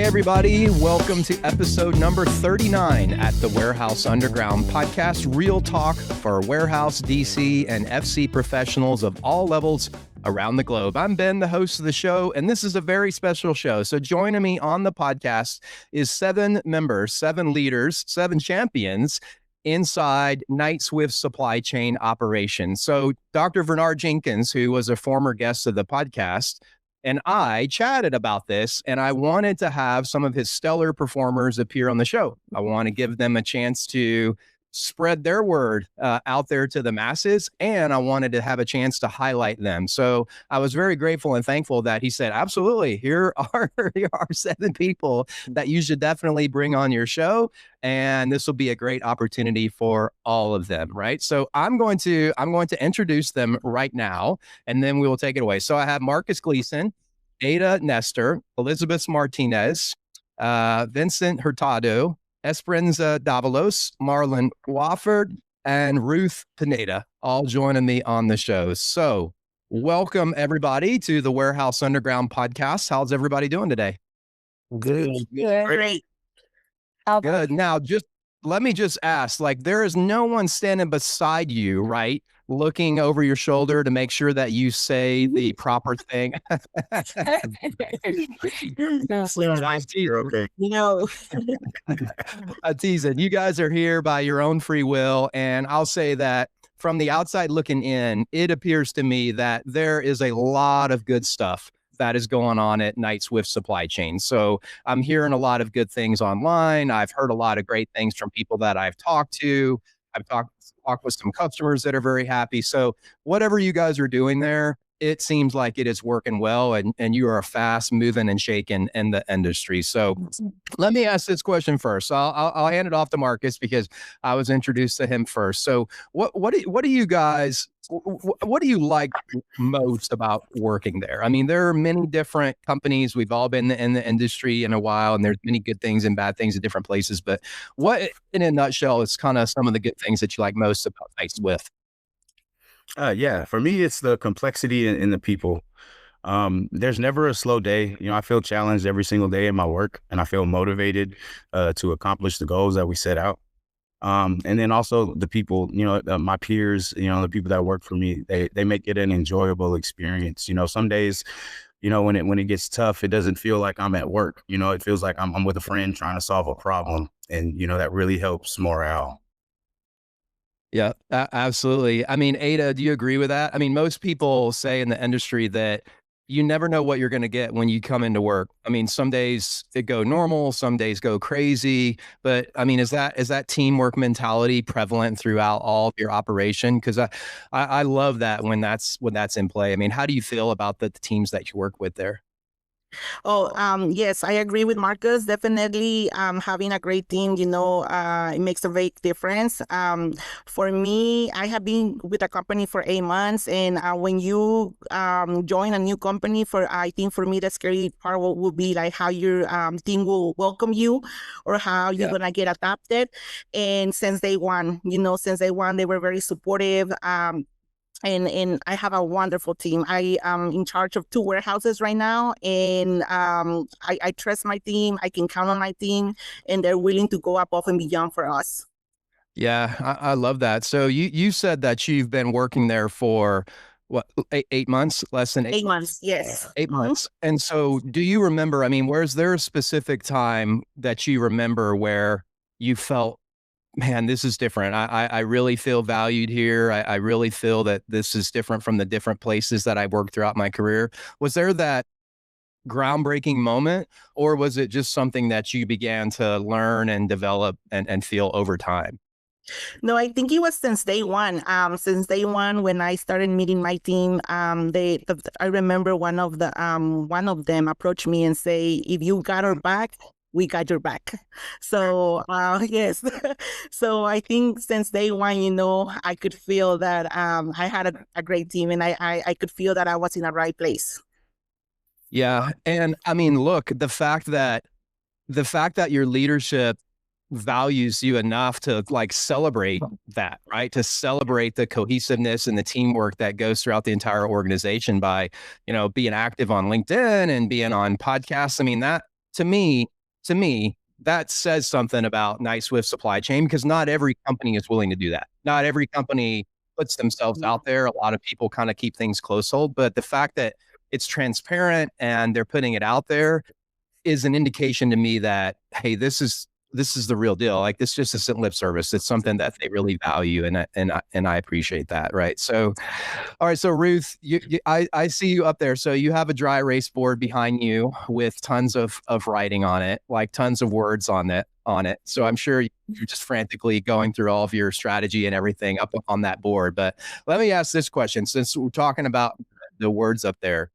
Hey, everybody. Welcome to episode number 39 at the Warehouse Underground podcast. Real talk for warehouse, DC, and FC professionals of all levels around the globe. I'm Ben, the host of the show, and this is a very special show. So joining me on the podcast is 7 members, 7 leaders, 7 champions inside Knight-Swift supply chain operations. So Dr. Bernard Jenkins, who was a former guest of the podcast, and I chatted about this, and I wanted to have some of his stellar performers appear on the show. I want to give them a chance to spread their word out there to the masses, and I wanted to have a chance to highlight them. So I was very grateful and thankful that he said, absolutely, here are 7 people that you should definitely bring on your show, and this will be a great opportunity for all of them, right? So I'm going to introduce them right now, and then we will take it away. So I have Marcus Gleason, Ada Nestor, Elizabeth Martinez, Vincent Hurtado, Esperanza Davalos, Marlon Wofford, and Ruth Pineda, all joining me on the show. So welcome, everybody, to the Warehouse Underground podcast. How's everybody doing today? Good. Great. Good. Now, let me ask, like, there is no one standing beside you, right? Looking over your shoulder to make sure that you say the proper thing. You're okay. I'm teasing. You guys are here by your own free will. And I'll say that from the outside looking in, it appears to me that there is a lot of good stuff that is going on at Knight-Swift supply chain. So I'm hearing a lot of good things online. I've heard a lot of great things from people that I've talked to. I've talked with some customers that are very happy. So whatever you guys are doing there, it seems like it is working well, and you are fast moving and shaking in the industry. So let me ask this question first. I'll hand it off to Marcus because I was introduced to him first. So what do you guys, what do you like most about working there? I mean, there are many different companies. We've all been in the industry in a while, and there's many good things and bad things at different places. But what, in a nutshell, is kind of some of the good things that you like most about Knight-Swift? Yeah, for me, it's the complexity in the people. There's never a slow day. I feel challenged every single day in my work, and I feel motivated to accomplish the goals that we set out. And then also the people, my peers, the people that work for me, they make it an enjoyable experience. Some days, when it gets tough, it doesn't feel like I'm at work. It feels like I'm with a friend trying to solve a problem, and that really helps morale. Yeah, absolutely. I mean, Ada, do you agree with that? I mean, most people say in the industry that you never know what you're going to get when you come into work. I mean, some days it go normal, some days go crazy. But I mean, is that teamwork mentality prevalent throughout all of your operation? Because I love that when that's in play. I mean, how do you feel about the teams that you work with there? Yes, I agree with Marcus. Definitely, having a great team, it makes a big difference. For me, I have been with a company for 8 months, and when you join a new company, I think for me, the scary part will be like how your team will welcome you, or how you're gonna get adapted. And since day one, they were very supportive. And I have a wonderful team. I am in charge of 2 warehouses right now, and I trust my team. I can count on my team, and they're willing to go above and beyond for us. Yeah, I love that. So you said that you've been working there for what, 8 months, less than 8 months, yes. 8 months. And so do you remember, I mean, where's there a specific time that you remember where you felt, man, this is different. I really feel valued here. I really feel that this is different from the different places that I worked throughout my career. Was there that groundbreaking moment, or was it just something that you began to learn and develop and feel over time? No, I think it was since day one. Since day one, when I started meeting my team, I remember one of them approached me and say, "If you got our back, we got your back." So yes. So I think since day one, I could feel that I had a great team, and I could feel that I was in the right place. Yeah. And I mean, look, the fact that your leadership values you enough to like celebrate that, right? To celebrate the cohesiveness and the teamwork that goes throughout the entire organization by, being active on LinkedIn and being on podcasts. I mean, to me, to me, that says something about Night Swift supply chain, because not every company is willing to do that. Not every company puts themselves out there. A lot of people kind of keep things close hold, but the fact that it's transparent and they're putting it out there is an indication to me that, hey, this is the real deal. Like, this just isn't lip service. It's something that they really value, and I appreciate that. Right. So, all right. So Ruth, I see you up there. So you have a dry erase board behind you with tons of writing on it, like tons of words on it. So I'm sure you're just frantically going through all of your strategy and everything up on that board. But let me ask this question, since we're talking about the words up there.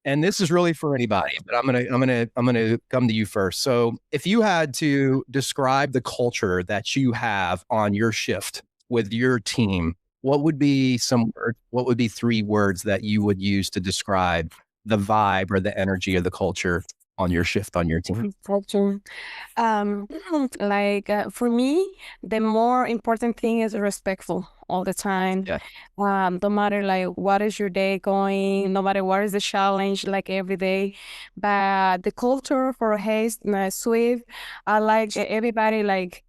And this is really for anybody, but I'm gonna come to you first. So, if you had to describe the culture that you have on your shift with your team, what would be what would be 3 words that you would use to describe the vibe or the energy of the culture on your shift on your team? Culture. Um, for me, the more important thing is respectful all the time. Yeah. No matter like what is your day going, no matter what is the challenge, like every day. But the culture for Haste Swift, I like everybody like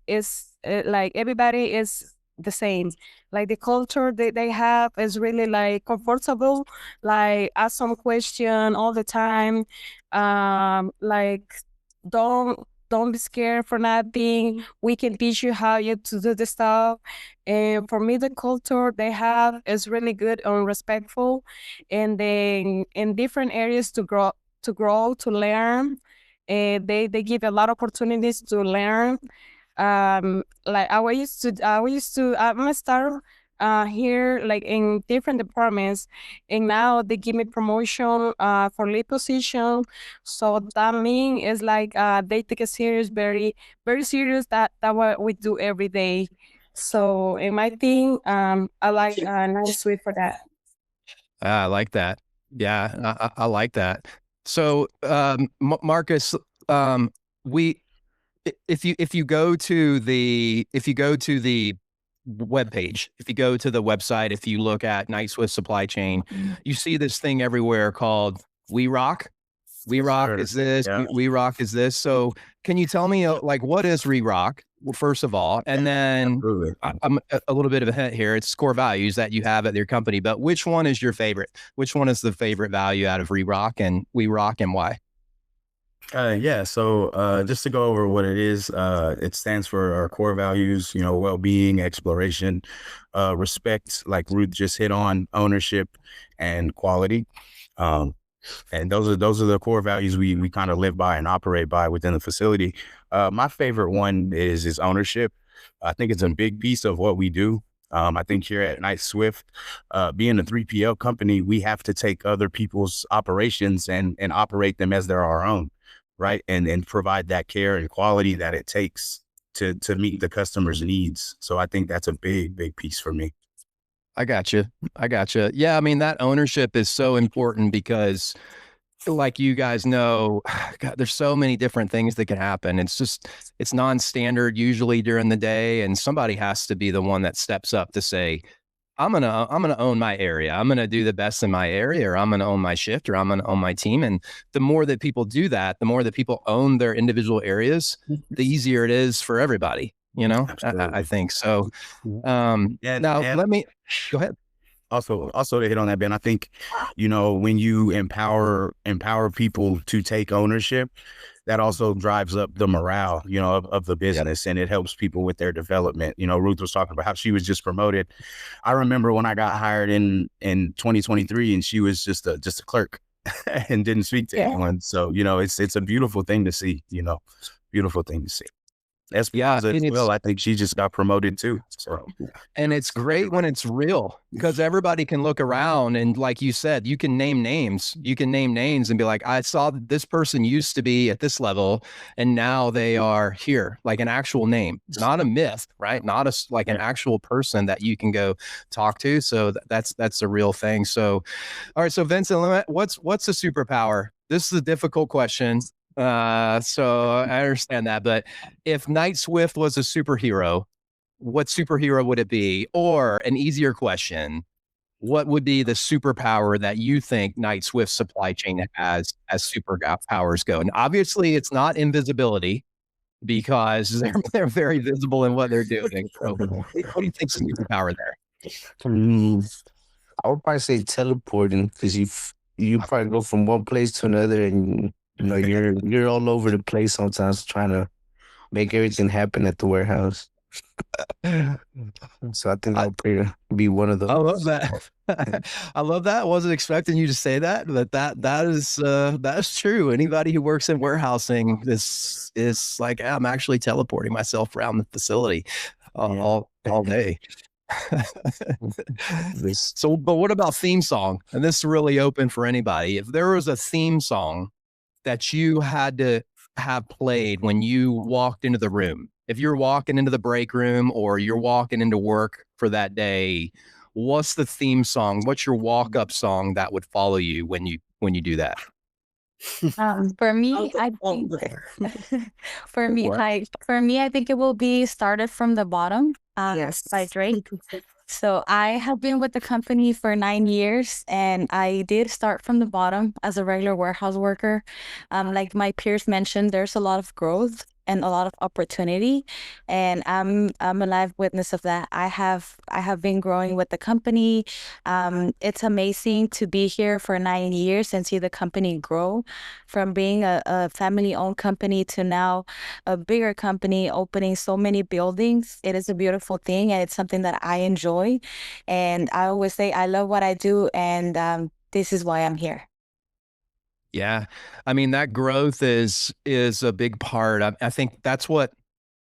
everybody is the same. Like the culture that they have is really like comfortable. Like ask some question all the time. Like don't be scared for nothing. We can teach you how you to do the stuff. And for me, the culture they have is really good and respectful, and then in different areas to learn. And they give a lot of opportunities to learn. Like I'm gonna start here like in different departments, and now they give me promotion for lead position. So that means is like they take it serious, very serious. That what we do every day. So in my thing, I like Night Sweet for that. I like that. Yeah, I like that. So, Marcus, we if you go to the web page, if you go to the website, if you look at Night Swift supply chain, you see this thing everywhere called We Rock. We Rock Sure. is this. Yeah. We Rock is this. So, can you tell me like what is We Rock? Well, first of all, and then Absolutely. I'm a little bit of a hint here. It's core values that you have at your company, but which one is your favorite? Which one is the favorite value out of We Rock, and why? Yeah. So just to go over what it is, it stands for our core values, well-being, exploration, respect, like Ruth just hit on, ownership, and quality. Um, and those are the core values we kind of live by and operate by within the facility. My favorite one is ownership. I think it's a big piece of what we do. I think here at Night Swift, being a 3PL company, we have to take other people's operations and operate them as they're our own, right? And provide that care and quality that it takes to meet the customer's needs. So I think that's a big piece for me. I got you. Yeah, I mean, that ownership is so important because, like you guys know, God, there's so many different things that can happen. It's non-standard usually during the day, and somebody has to be the one that steps up to say, I'm gonna own my area. I'm gonna do the best in my area, or I'm gonna own my shift, or I'm gonna own my team. And the more that people do that, the more that people own their individual areas, the easier it is for everybody. I think so. Now And let me go ahead. also to hit on that, Ben, I think, when you empower people to take ownership, that also drives up the morale, of the business, and it helps people with their development. Ruth was talking about how she was just promoted. I remember when I got hired in 2023, and she was just a clerk and didn't speak to anyone. So, it's a beautiful thing to see, beautiful thing to see. Yeah, and Well, I think she just got promoted too. So, and it's great when it's real, because everybody can look around and, like you said, you can name names. You can name names and be like, I saw that this person used to be at this level and now they are here, like an actual name, not a myth, right? Not like an actual person that you can go talk to. So that's a real thing. So, all right. So Vincent, what's a superpower? This is a difficult question. So I understand that, but if Night Swift was a superhero, what superhero would it be? Or an easier question, what would be the superpower that you think Knight Swift supply chain has as superpowers go? And obviously, it's not invisibility because they're very visible in what they're doing. So, what do you think's the superpower there? I would probably say teleporting because you probably go from one place to another, and you're all over the place sometimes trying to make everything happen at the warehouse. So I think that would probably be one of those. I love that. I love that. I wasn't expecting you to say that, but that is true. Anybody who works in warehousing is like, I'm actually teleporting myself around the facility all day. So, but what about theme song? And this is really open for anybody. If there was a theme song that you had to have played when you walked into the room, if you're walking into the break room or you're walking into work for that day, what's the theme song? What's your walk up song that would follow you when you do that? For me, I think it will be Started from the Bottom by Drake. So I have been with the company for 9 years, and I did start from the bottom as a regular warehouse worker. Like my peers mentioned, there's a lot of growth and a lot of opportunity, and I'm a live witness of that. I have been growing with the company. It's amazing to be here for 9 years and see the company grow from being a family-owned company to now a bigger company opening so many buildings. It is a beautiful thing, and it's something that I enjoy. And I always say I love what I do, and this is why I'm here. Yeah. I mean, that growth is a big part. I think that's what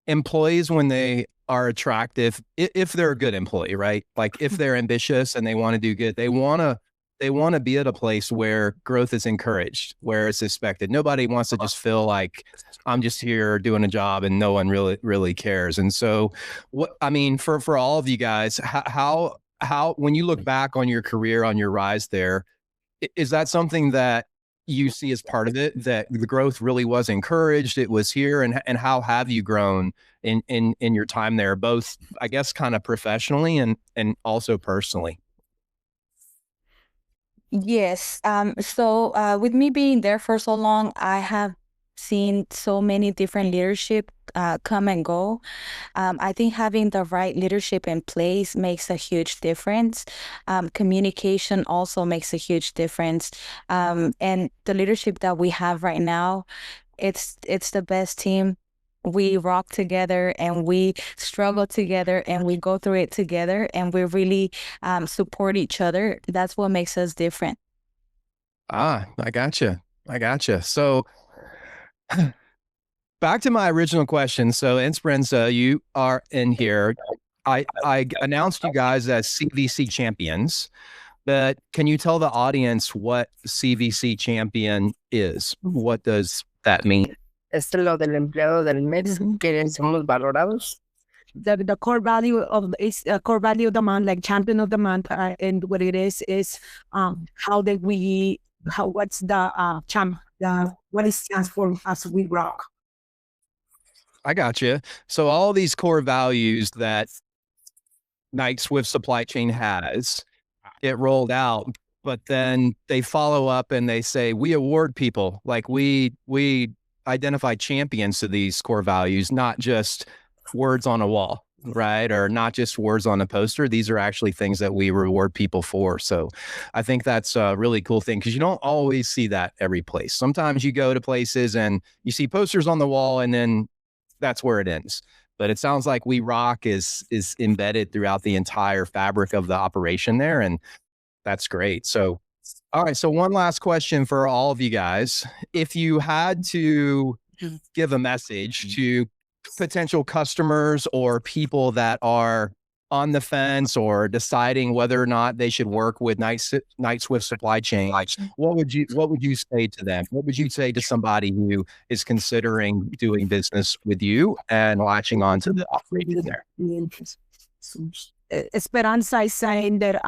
employees, when they are attractive, if they're a good employee, right? Like if they're ambitious and they want to do good, they want to be at a place where growth is encouraged, where it's expected. Nobody wants to just feel like I'm just here doing a job and no one really cares. And so for all of you guys, how when you look back on your career, on your rise there, is that something that you see as part of it, that the growth really was encouraged, it was here, and how have you grown in your time there, both, I guess, kind of professionally and also personally? Yes. So with me being there for so long, I have seen so many different leadership come and go. I think having the right leadership in place makes a huge difference. Communication also makes a huge difference. And the leadership that we have right now, it's the best team. We rock together and we struggle together and we go through it together, and we really support each other. That's what makes us different. I gotcha. So back to my original question. So, Esperanza, you are in here. I announced you guys as CVC champions, but can you tell the audience what CVC champion is? What does that mean? Es lo del empleado del mes, que somos valorados. The core value of core value of the month, like champion of the month, and what it is what's the what it stands for as we rock. I got you. So all these core values that Knight Swift Supply Chain has, get rolled out, but then they follow up and they say, we award people, like we identify champions to these core values, not just words on a wall, right? Or not just words on a poster. These are actually things that we reward people for. So I think that's a really cool thing, because you don't always see that every place. Sometimes you go to places and you see posters on the wall and then that's where it ends. But it sounds like We Rock is embedded throughout the entire fabric of the operation there. And that's great. So, all right. So one last question for all of you guys. If you had to give a message to potential customers or people that are on the fence or deciding whether or not they should work with Knight Swift Supply Chain, what would you say to them? What would you say to somebody who is considering doing business with you and latching on to the operation there? Esperanza is saying that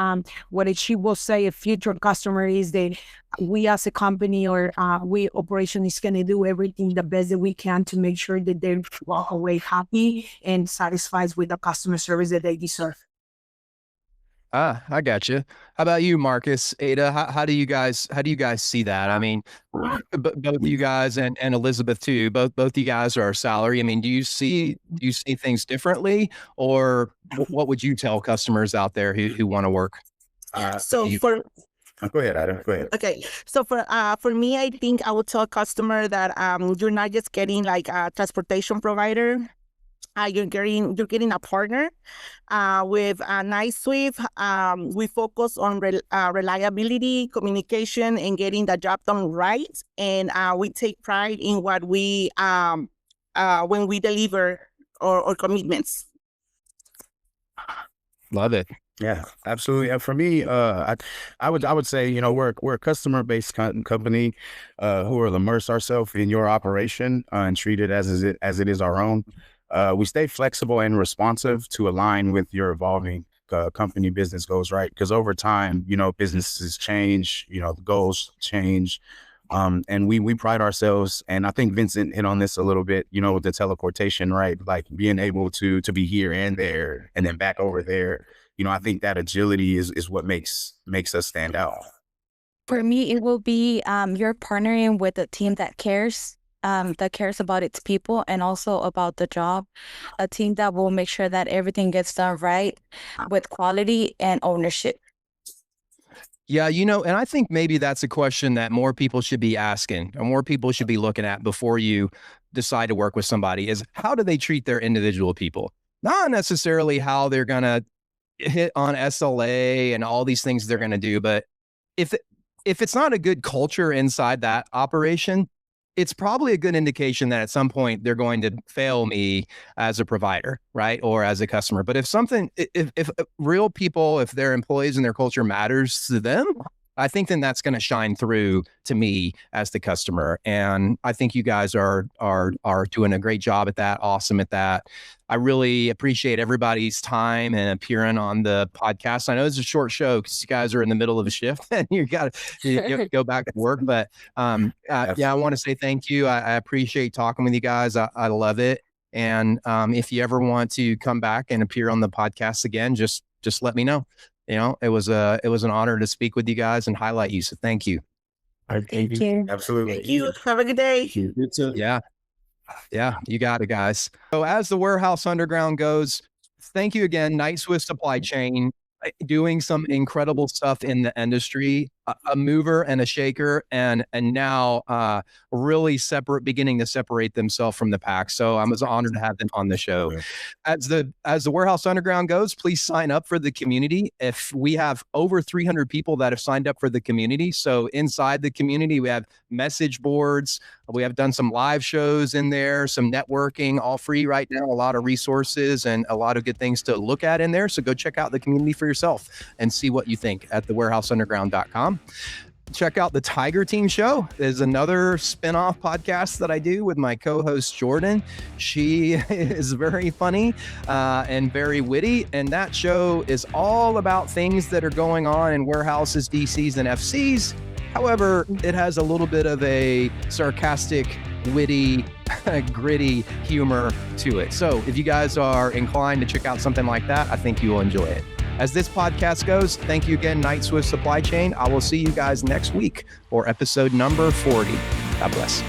what she will say a future customer is that we as a company or we operation is going to do everything the best that we can to make sure that they walk away happy and satisfied with the customer service that they deserve. I got you. How about you, Marcus? Ada, how do you guys see that? I mean, both you guys and Elizabeth too. Both you guys are salary. I mean, do you see things differently, or what would you tell customers out there who want to work? So you- for Go ahead, Adam. Go ahead. Okay, so for me, I think I would tell a customer that you're not just getting like a transportation provider. You're getting a partner with NiceSwift. We focus on reliability, communication, and getting the job done right. And we take pride in what we when we deliver our commitments. Love it. Yeah, absolutely. And for me, I would say, you know, we're a customer based company who will immerse ourselves in your operation and treat it as it is our own. We stay flexible and responsive to align with your evolving company business goals, right? Because over time, you know, businesses change, you know, the goals change. And we pride ourselves, and I think Vincent hit on this a little bit, you know, with the teleportation, right? Like being able to be here and there and then back over there. You know, I think that agility is what makes us stand out. For me, it will be you're partnering with a team that cares about its people and also about the job. A team that will make sure that everything gets done right with quality and ownership. Yeah, you know, and I think maybe that's a question that more people should be asking or more people should be looking at before you decide to work with somebody is how do they treat their individual people? Not necessarily how they're going to hit on SLA and all these things they're going to do. But if it's not a good culture inside that operation, it's probably a good indication that at some point they're going to fail me as a provider, right? Or as a customer. But if real people, if their employees and their culture matters to them, I think then that's going to shine through to me as the customer. And I think you guys are doing a great job at that. Awesome at that. I really appreciate everybody's time and appearing on the podcast. I know it's a short show because you guys are in the middle of a shift and you got to go back to work. But yeah, I want to say thank you. I appreciate talking with you guys. I love it. And if you ever want to come back and appear on the podcast again, just let me know. You know, it was an honor to speak with you guys and highlight you. So thank you. Thank you. Absolutely. Thank you. Have a good day. You too. Yeah. Yeah, you got it, guys. So as the Warehouse Underground goes, thank you again, NiceSwift Supply Chain, doing some incredible stuff in the industry, a mover and a shaker, and now really beginning to separate themselves from the pack. So I was honored to have them on the show. As the Warehouse Underground goes, please sign up for the community. If we have over 300 people that have signed up for the community, so inside the community we have message boards. We have done some live shows in there, some networking, all free right now. A lot of resources and a lot of good things to look at in there. So go check out the community for yourself and see what you think at thewarehouseunderground.com. Check out the Tiger Team Show. There's another spinoff podcast that I do with my co-host Jordan. She is very funny and very witty, and that show is all about things that are going on in warehouses, DCs, and FCs. However, it has a little bit of a sarcastic, witty, gritty humor to it. So if you guys are inclined to check out something like that, I think you will enjoy it. As this podcast goes, thank you again, NiceSwift Supply Chain. I will see you guys next week for episode number 40. God bless.